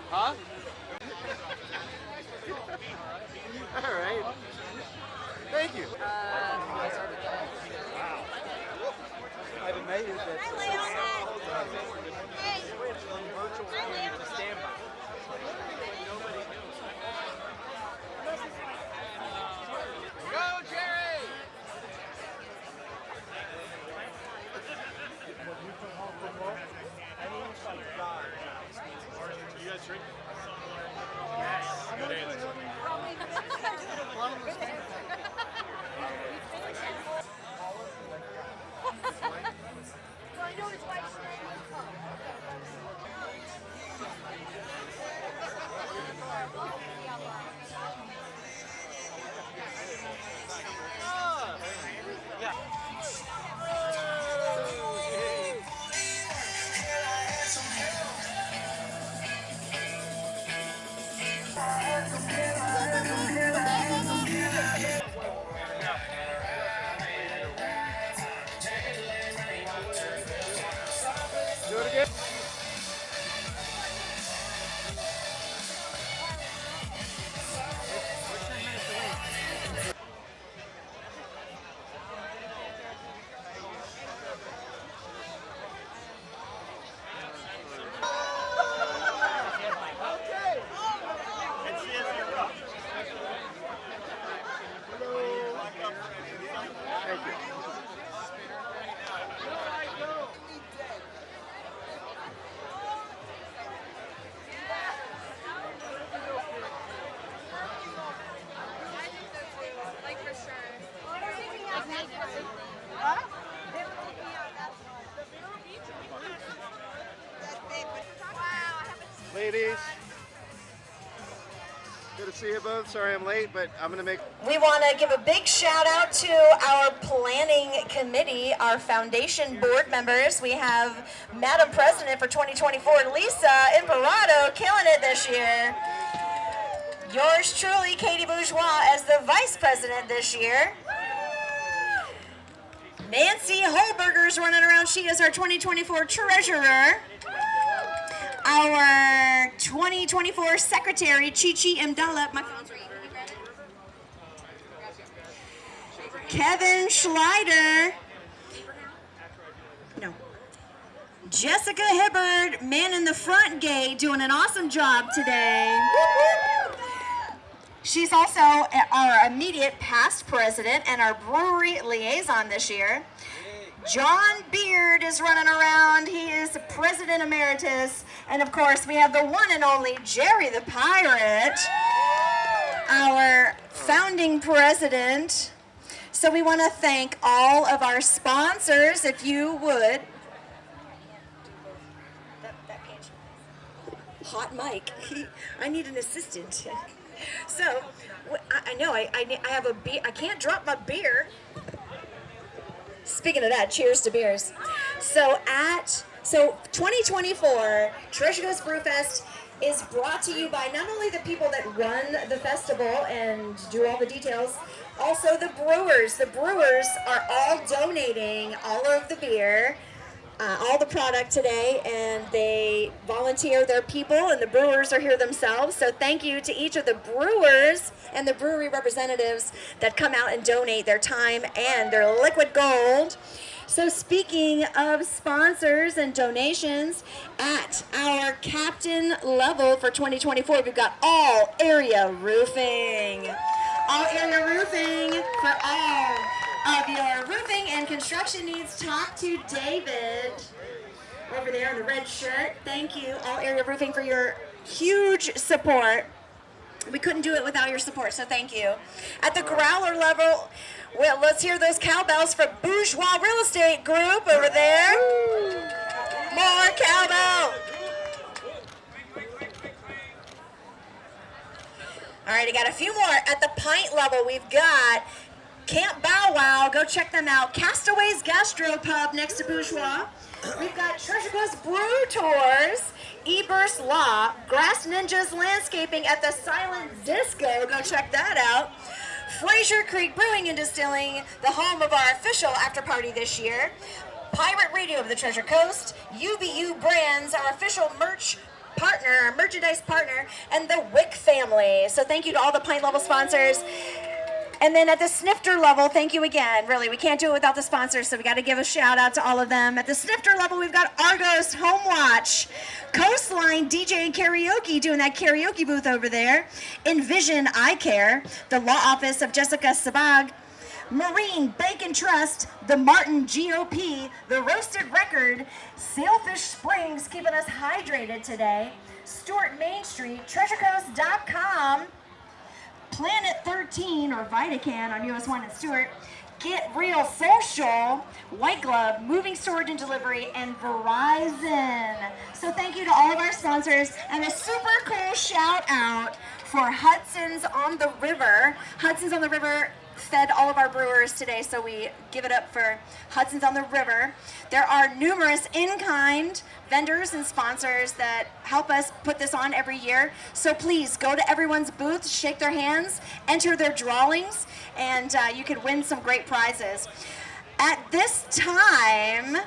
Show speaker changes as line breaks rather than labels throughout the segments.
Huh? All right. Thank you. I've made it. Go, Jerry! You guys drink? Yes. Good answer. Do it again. Thank you. Ladies, good to see you both. Sorry I'm late, but I'm going to make...
We want to give a big shout out to our planning committee, our foundation board members. We have Madam President for 2024, Lisa Imparato, killing it this year. Yours truly, Katie Bourgeois, as the Vice President this year. Nancy Holberger's running around. She is our 2024 Treasurer. Our 2024 Secretary, Chichi Mdala. My phone's ringing. Kevin Schleider. No. Jessica Hibbard, man in the front gate, doing an awesome job today. She's also our immediate past president and our brewery liaison this year. John Beard is running around. He is president emeritus. And of course, we have the one and only Jerry the Pirate, our founding president. So we want to thank all of our sponsors, if you would. Hot mic. I need an assistant. So, I know I have a beer. I can't drop my beer. Speaking of that, cheers to beers. So 2024 Treasure Coast Brew Fest is brought to you by not only the people that run the festival and do all the details, also the brewers. The brewers are all donating all of the beer, all the product today, and they volunteer their people, and the brewers are here themselves. So thank you to each of the brewers and the brewery representatives that come out and donate their time and their liquid gold. So speaking of sponsors and donations, at our captain level for 2024, we've got All Area Roofing. All Area Roofing for all of your roofing and construction needs. Talk to David over there in the red shirt. Thank you, All Area Roofing, for your huge support. We couldn't do it without your support, so thank you. At the growler level, well, let's hear those cowbells for Bourgeois Real Estate Group over there. More cowbell. All right, I got a few more. At the pint level, we've got Camp Bow Wow. Go check them out. Castaways Gastropub next to Bourgeois. We've got Treasure Coast Brew Tours, E-Burst Law, Grass Ninjas Landscaping at the Silent Disco. Go check that out. Fraser Creek Brewing and Distilling, the home of our official after party this year. Pirate Radio of the Treasure Coast, UBU Brands, our official merch partner, our merchandise partner, and the Wick family. So thank you to all the pint level sponsors. And then at the snifter level, thank you again. Really, we can't do it without the sponsors, so we got to give a shout out to all of them. At the snifter level, we've got Argos Home Watch, Coastline DJ and Karaoke doing that karaoke booth over there, Envision Eye Care, the law office of Jessica Sabag, Marine Bacon Trust, the Martin GOP, the Roasted Record, Sailfish Springs keeping us hydrated today, Stuart Main Street, TreasureCoast.com, Planet 13 or Vitacan on US 1 and Stewart, Get Real Social, White Glove, Moving Storage and Delivery, and Verizon. So thank you to all of our sponsors, and a super cool shout out for Hudson's on the River. Hudson's on the River fed all of our brewers today, so we give it up for Hudson's on the River. There are numerous in-kind vendors and sponsors that help us put this on every year. So please go to everyone's booth, shake their hands, enter their drawings, and you could win some great prizes. At this time,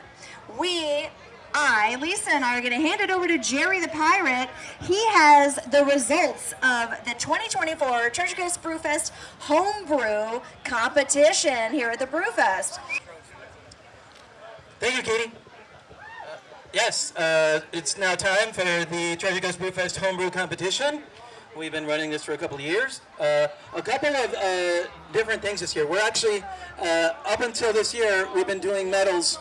Lisa and I are going to hand it over to Jerry the Pirate. He has the results of the 2024 Treasure Coast Brewfest Homebrew Competition here at the Brewfest.
Thank you, Katie. Yes, it's now time for the Treasure Coast Brewfest Homebrew Competition. We've been running this for a couple of years. A couple of different things this year. We're actually, up until this year, we've been doing medals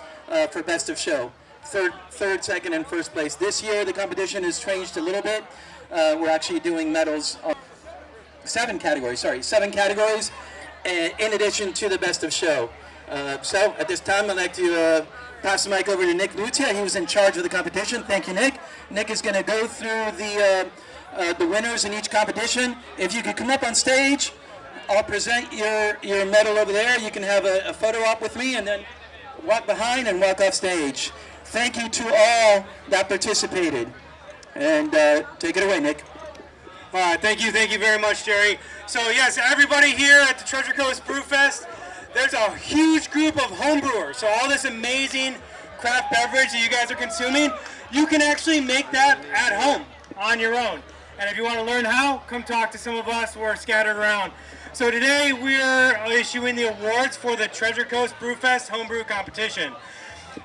for Best of Show. Third, second, and first place. This year, the competition has changed a little bit. We're actually doing medals on 7 categories, in addition to the Best of Show. So, at this time, I'd like to pass the mic over to Nick Lutia. He was in charge of the competition. Thank you, Nick. Nick is going to go through the winners in each competition. If you could come up on stage, I'll present your medal over there. You can have a photo op with me and then walk behind and walk off stage. Thank you to all that participated. And take it away, Nick.
All right, thank you very much, Jerry. So yes, everybody here at the Treasure Coast Brewfest, there's a huge group of homebrewers. So all this amazing craft beverage that you guys are consuming, you can actually make that at home on your own. And if you want to learn how, come talk to some of us. We're scattered around. So today we're issuing the awards for the Treasure Coast Brewfest Homebrew Competition.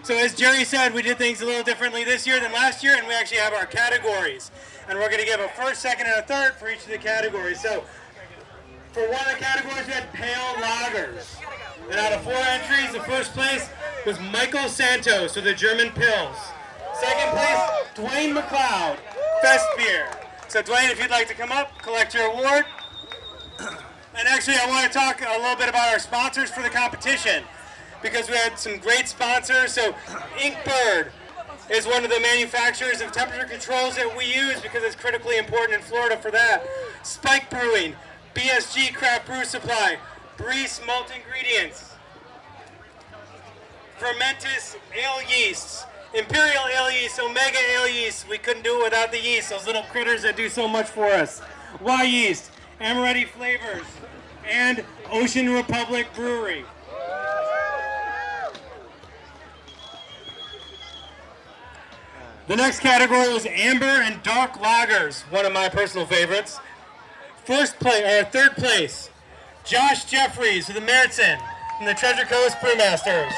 So as Jerry said, we did things a little differently this year than last year, and we actually have our categories. And we're going to give a first, second, and a third for each of the categories. So for one of the categories, we had pale lagers. And out of 4 entries, the first place was Michael Santos with the German Pils. Second place, Dwayne McLeod, Fest Beer. So Dwayne, if you'd like to come up, collect your award. And actually, I want to talk a little bit about our sponsors for the competition, because we had some great sponsors. So Inkbird is one of the manufacturers of temperature controls that we use because it's critically important in Florida for that. Spike Brewing, BSG Craft Brew Supply, Breeze Malt Ingredients, Fermentus Ale Yeasts, Imperial Ale Yeast, Omega Ale Yeast. We couldn't do it without the yeast, those little critters that do so much for us. Y Yeast, Amaretti Flavors, and Ocean Republic Brewery. The next category was Amber and Dark Lagers, one of my personal favorites. Third place, Josh Jeffries of the Meritzen from the Treasure Coast Brewmasters.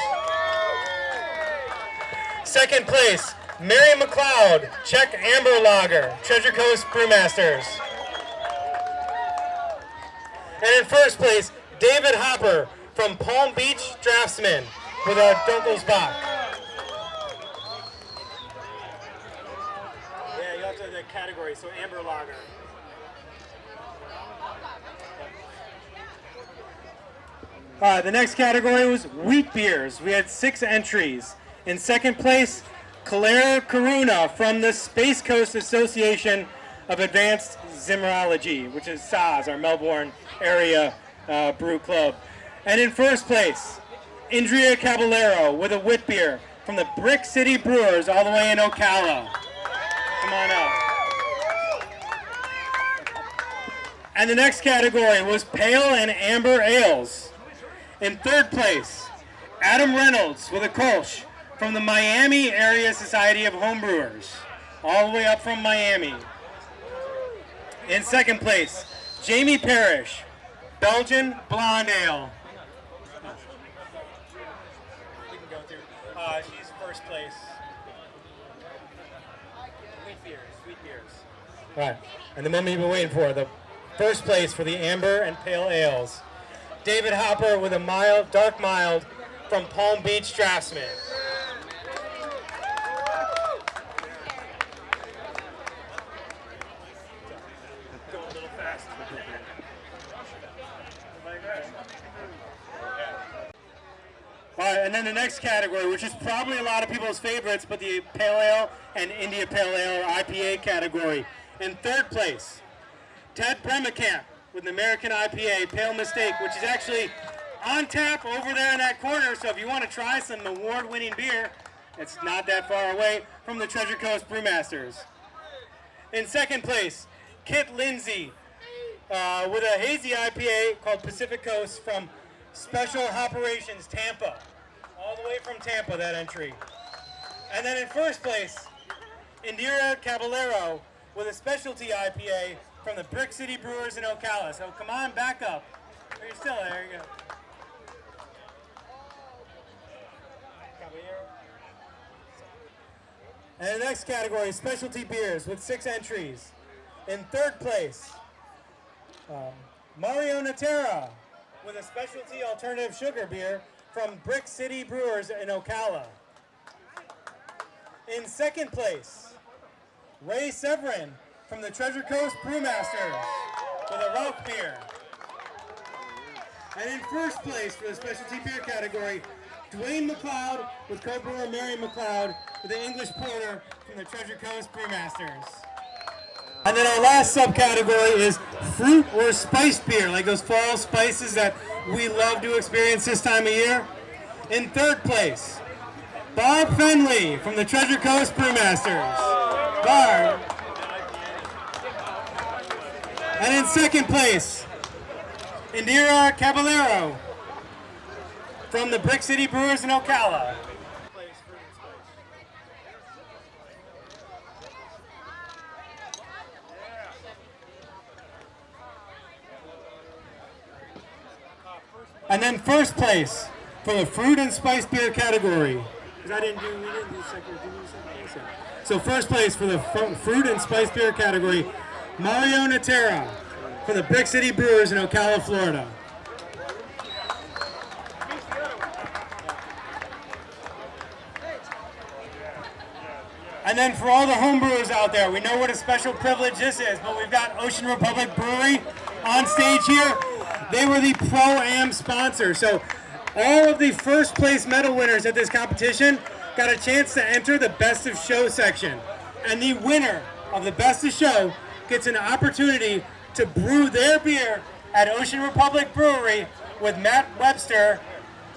Second place, Mary McLeod, Czech Amber Lager, Treasure Coast Brewmasters. And in first place, David Hopper from Palm Beach Draftsman with a Dunkelsbach. Yeah, you have to the category, so Amber Lager. The next category was wheat beers. We had 6 entries. In second place, Claire Karuna from the Space Coast Association of Advanced Zimmerology, which is SAS, our Melbourne area brew club. And in first place, Indria Caballero with a wheat beer from the Brick City Brewers all the way in Ocala. Come on up. And the next category was Pale and Amber Ales. In third place, Adam Reynolds with a Kolsch from the Miami Area Society of Homebrewers. all the way up from Miami. In second place, Jamie Parrish, Belgian Blonde Ale. We can go through. She's first place. Sweet beers. Right, and the moment you've been waiting for, the first place for the Amber and Pale Ales. David Hopper with a mild, dark mild from Palm Beach Draftsman. Go a little fast. All right, and then the next category, which is probably a lot of people's favorites, but the Pale Ale and India Pale Ale or IPA category. In third place, Ted Bremekamp with an American IPA, Pale Mistake, which is actually on tap over there in that corner. So if you want to try some award-winning beer, it's not that far away from the Treasure Coast Brewmasters. In second place, Kit Lindsay with a hazy IPA called Pacific Coast from Special Operations Tampa. All the way from Tampa, that entry. And then in first place, Indira Caballero with a specialty IPA from the Brick City Brewers in Ocala. So come on, back up. Are you still there? You go. Caballero. And the next category is specialty beers with 6 entries. In third place, Mario Natera with a specialty alternative sugar beer from Brick City Brewers in Ocala. In second place, Ray Severin from the Treasure Coast Brewmasters with a Rauch beer. And in first place for the specialty beer category, Dwayne McLeod with co-brewer Mary McLeod with the English Porter from the Treasure Coast Brewmasters. And then our last subcategory is fruit or spiced beer, like those fall spices that we love to experience this time of year. In third place, Bob Fenley from the Treasure Coast Brewmasters. Barb. And in second place, Indira Caballero from the Brick City Brewers in Ocala. And then first place for the fruit and spice beer category. Because we didn't do second place. So first place for the fruit and spice beer category, Mario Natera from the Brick City Brewers in Ocala, Florida. And then for all the homebrewers out there, we know what a special privilege this is, but we've got Ocean Republic Brewery on stage here. They were the Pro-Am sponsor. So all of the first place medal winners at this competition got a chance to enter the Best of Show section. And the winner of the Best of Show gets an opportunity to brew their beer at Ocean Republic Brewery with Matt Webster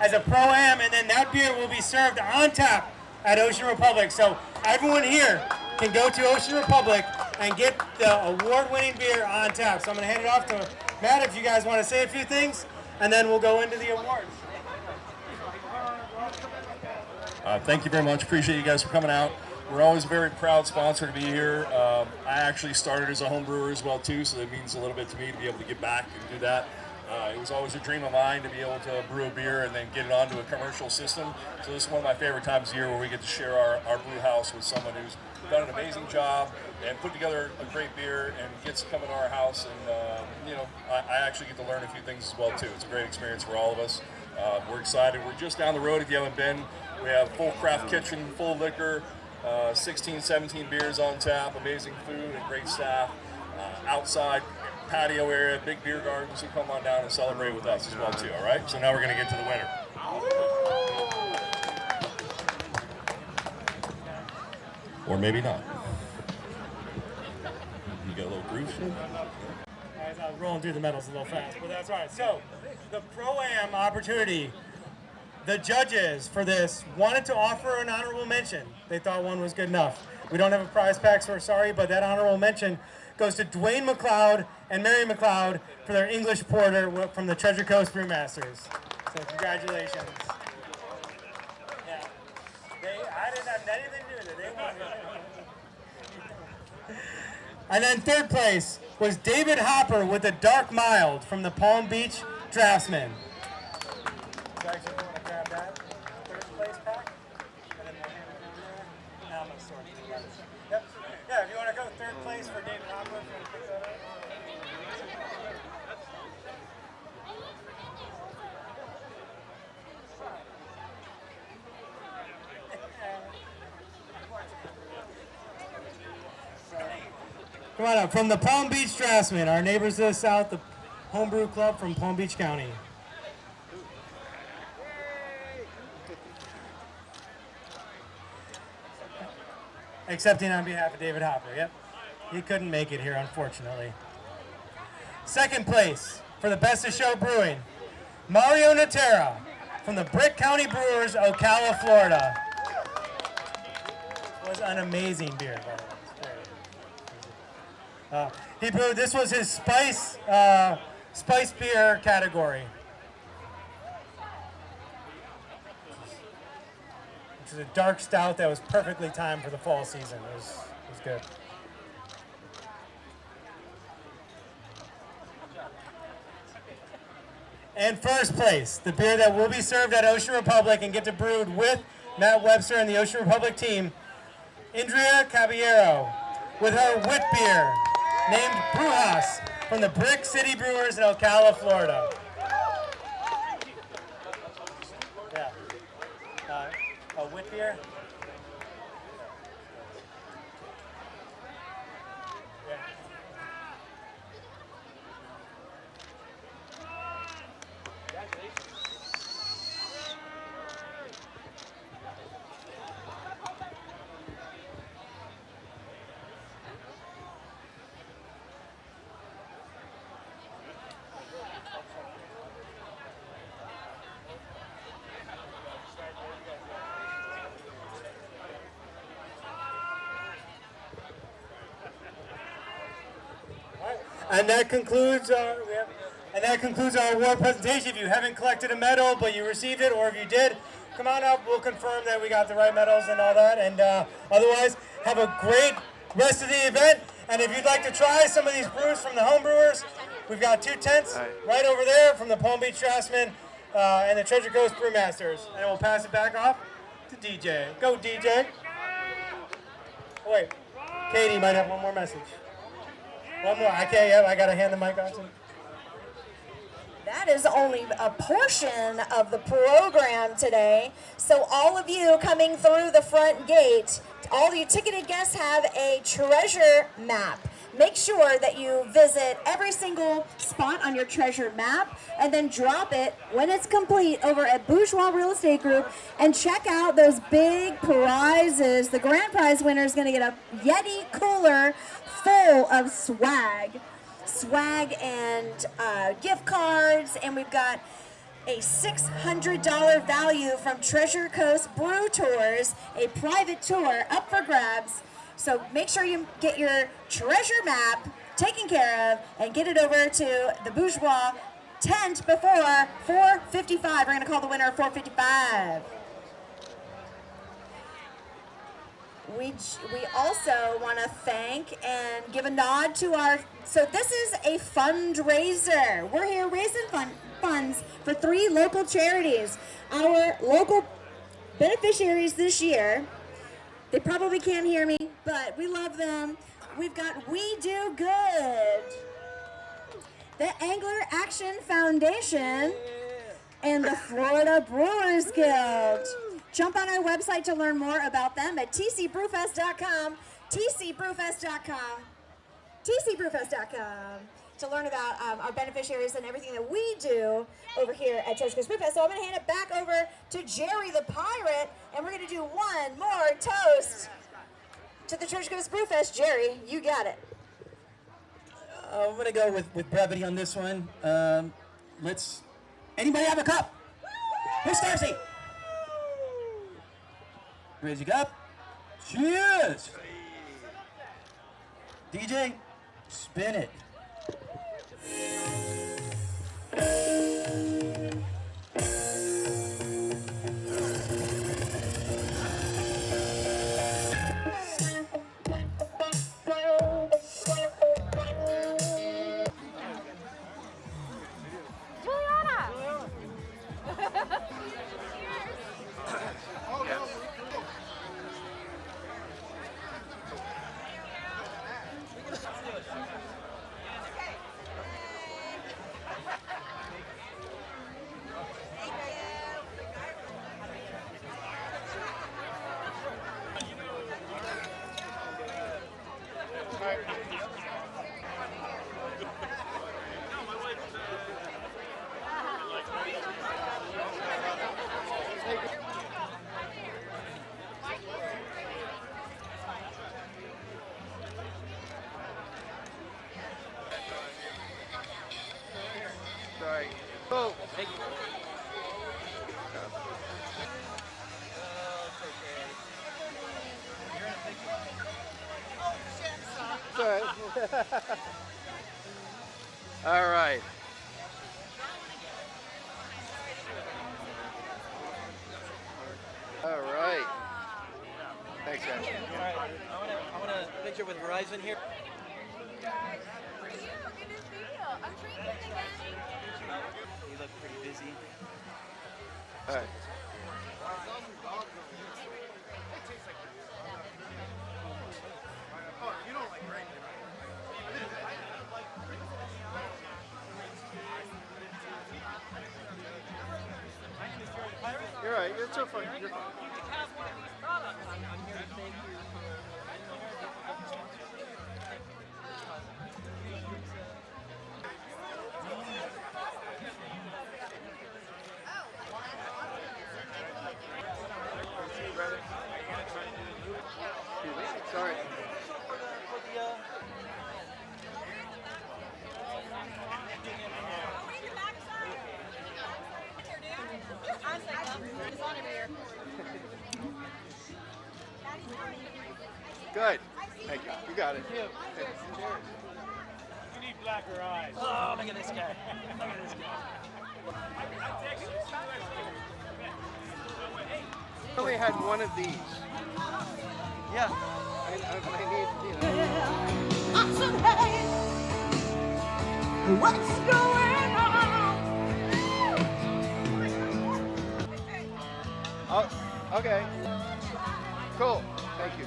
as a Pro-Am, and then that beer will be served on tap at Ocean Republic. So everyone here can go to Ocean Republic and get the award-winning beer on tap. So I'm going to hand it off to Matt if you guys want to say a few things, and then we'll go into the awards.
Thank you very much. Appreciate you guys for coming out. We're always a very proud sponsor to be here. I actually started as a home brewer as well too, so that means a little bit to me to be able to get back and do that. It was always a dream of mine to be able to brew a beer and then get it onto a commercial system. So this is one of my favorite times of year where we get to share our brew house with someone who's done an amazing job and put together a great beer and gets to come into our house. And I actually get to learn a few things as well too. It's a great experience for all of us. We're excited. We're just down the road if you haven't been. We have full craft kitchen, full liquor, 16, 17 beers on tap, amazing food and great staff. Outside patio area, big beer gardens, so come on down and celebrate with us as well too, all right? So now we're going to get to the winner. Or maybe not. You got a little groove?
I was rolling through the medals a little fast, but that's all right. So, the Pro-Am opportunity, the judges for this wanted to offer an honorable mention. They thought one was good enough. We don't have a prize pack, so we're sorry, but that honorable mention goes to Dwayne McLeod and Mary McLeod for their English Porter from the Treasure Coast Brewmasters. So congratulations. Yeah. I didn't have anything to do with it. They won it. And then third place was David Hopper with the Dark Mild from the Palm Beach Draftsman. So actually, you want to grab that third place pack, and then we'll hand it down there. Now I'm going to sort it. Yep. Yeah, if you want to go third place for David Hopper, if you want to pick that up. Come on up. From the Palm Beach Draftsman, our neighbors to the south, the Homebrew Club from Palm Beach County. Accepting on behalf of David Hopper, yep. He couldn't make it here, unfortunately. Second place for the Best of Show Brewing, Mario Natera from the Brick County Brewers, Ocala, Florida. It was an amazing beer, by the way. He brewed, this was his spice beer category. Which is a dark stout that was perfectly timed for the fall season. It was good. And first place, the beer that will be served at Ocean Republic and get to brewed with Matt Webster and the Ocean Republic team, Andrea Caballero, with her wit beer, named Brujas, from the Brick City Brewers in Ocala, Florida. Yeah. A wit beer? Yeah. And that concludes our award presentation. If you haven't collected a medal, but you received it, or if you did, come on up. We'll confirm that we got the right medals and all that. And otherwise, have a great rest of the event. And if you'd like to try some of these brews from the home brewers, we've got 2 tents right over there from the Palm Beach Draftsman and the Treasure Coast Brewmasters. And we'll pass it back off to DJ. Go, DJ. Oh, wait, Katie might have one more message. One more. I can't yet. I got to hand the mic on to.
That is only a portion of the program today. So all of you coming through the front gate, all you ticketed guests have a treasure map. Make sure that you visit every single spot on your treasure map and then drop it when it's complete over at Bourgeois Real Estate Group and check out those big prizes. The grand prize winner is going to get a Yeti cooler full of swag and gift cards, and we've got a $600 value from Treasure Coast Brew Tours, a private tour up for grabs. So make sure you get your treasure map taken care of and get it over to the Bourgeois tent before 4:55. We're going to call the winner at 4:55. We also want to thank and give a nod to so this is a fundraiser. We're here raising funds for 3 local charities. Our local beneficiaries this year, they probably can't hear me, but we love them. We've got We Do Good, the Angler Action Foundation, and the Florida Brewers Guild. Jump on our website to learn more about them at tcbrewfest.com, tcbrewfest.com, to learn about our beneficiaries and everything that we do over here at Treasure Coast Brewfest. So I'm going to hand it back over to Jerry the Pirate, and we're going to do one more toast to the Treasure Coast Brewfest. Jerry, you got it.
I'm going to go with brevity on this one. Anybody have a cup? Who's thirsty? Raise your cup. Cheers! DJ, spin it.
All right. All right. Thanks, guys.
All right. I want a picture with Verizon here. You look pretty busy.
All right. You're right. It's so fun. You're fine. Sorry. Good. Thank you. You got it.
You need blacker eyes.
Oh, look at this guy. Look at this guy.
I only had one of these.
Yeah.
I need, you know.
What's going on?
Oh, okay. Cool. Thank you.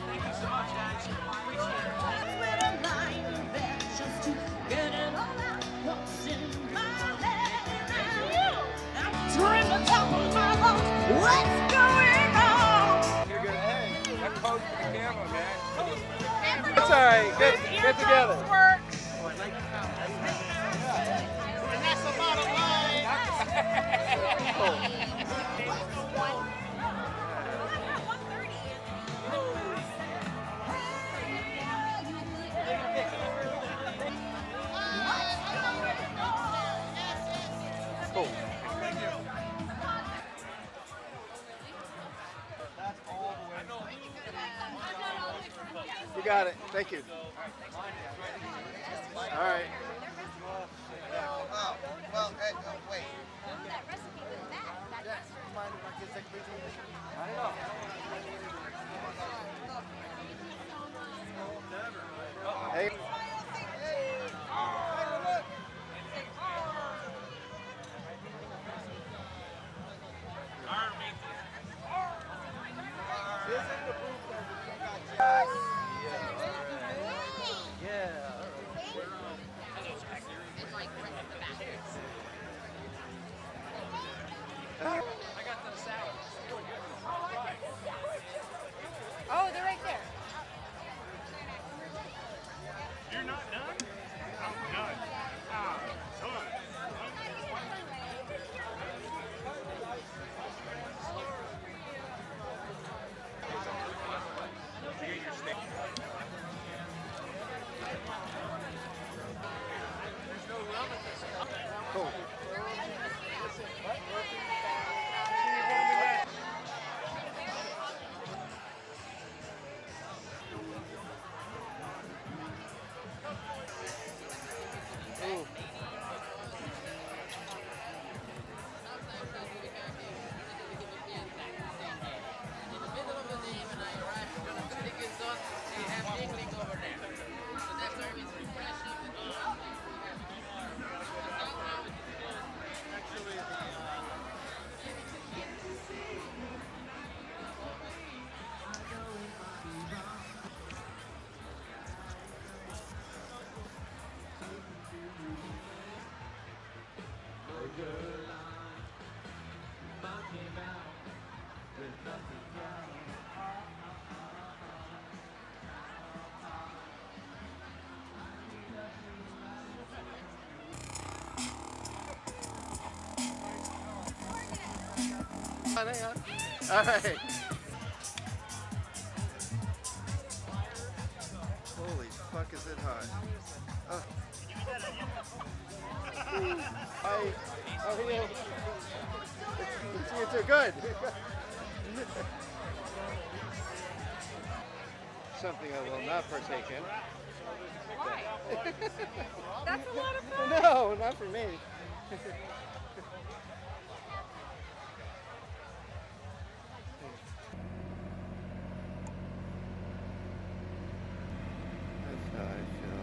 What's going on?
You're good. Hey, I'm close to the camera, man. It's all right. Get together. Cool. Cool. You got it. Thank you. All right.
Oh, well, wait.
I don't know. Hey.
Oh, they're right there.
You're not done? I'm done. Ah, done.
Cool. Ooh. Hang on. All right. Holy fuck, is it hot? Oh, yeah. It's good. Something I will not partake in.
That's a lot of fun.
No, not for me. That's how I feel.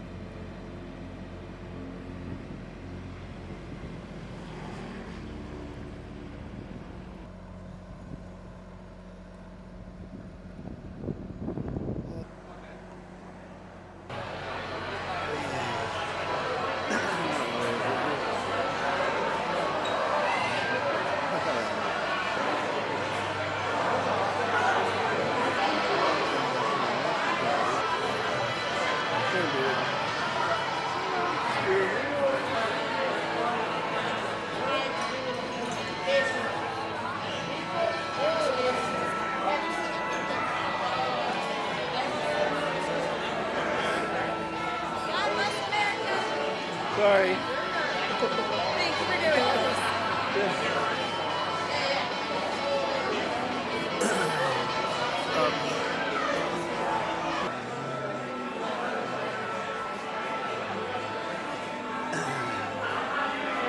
God bless America.
Sorry.
Thanks for doing this.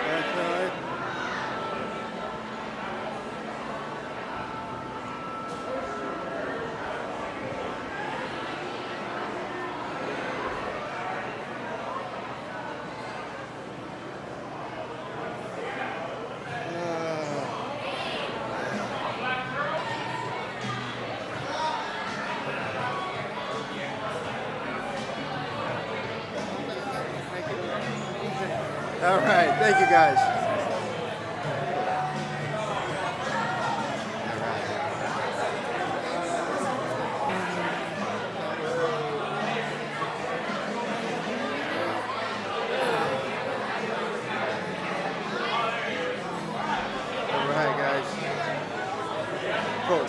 That's all right. All right, thank you guys. All right, guys. Cool.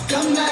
Come back.